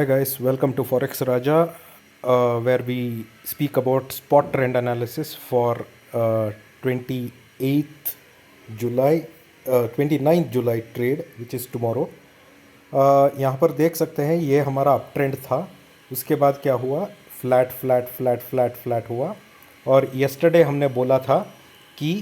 Hi guys, welcome to Forex Raja, where we speak about spot trend analysis for 28th July, 29th July trade, which is tomorrow. यहाँ पर देख सकते हैं ये हमारा up trend था। उसके बाद क्या हुआ, flat flat flat flat flat हुआ। और येस्टरडे हमने बोला था कि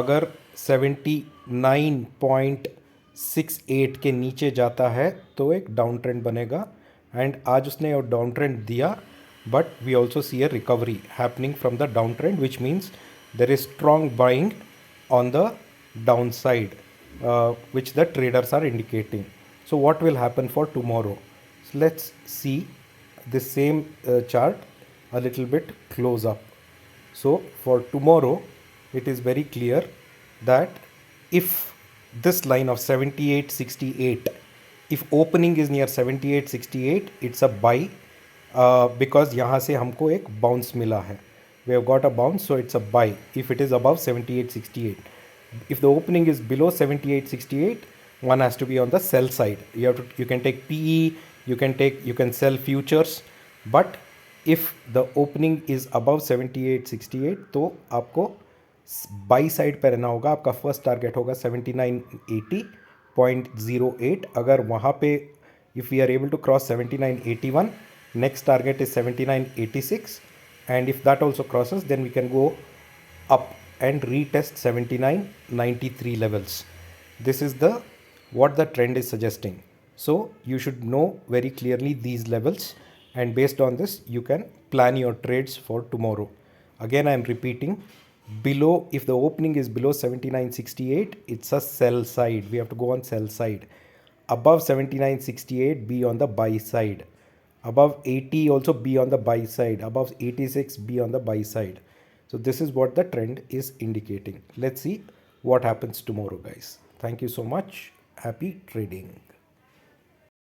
अगर 79.68 के नीचे जाता है तो एक डाउन ट्रेंड बनेगा, एंड आज उसने और डाउन ट्रेंड दिया, but we also see a recovery happening from the down trend, which means there is strong buying on the downside, which the traders are indicating. So what will happen for tomorrow? So let's see the same chart a little bit close up. So for tomorrow it is very clear that if this line of 78.68, if opening is near 78.68, it's a buy, because यहाँ से हमको एक bounce मिला है. We have got a bounce, so it's a buy if it is above 78.68. If the opening is below 78.68, one has to be on the sell side. You can take PE, you can sell futures, but if the opening is above 78.68 तो आपको by side पर रहना होगा. आपका first target होगा 7980.08. अगर वहाँ पे if we are able to cross 7981, next target is 7986, and if that also crosses, then we can go up and retest 7993 levels. This is the what the trend is suggesting. So you should know very clearly these levels, and based on this you can plan your trades for tomorrow. Again, I am repeating, below, if the opening is below 7968, it's a sell side. We have to go on sell side. Above 7968, be on the buy side. Above 80, also be on the buy side. Above 86, be on the buy side. So this is what the trend is indicating. Let's see what happens tomorrow, guys. Thank you so much. Happy trading.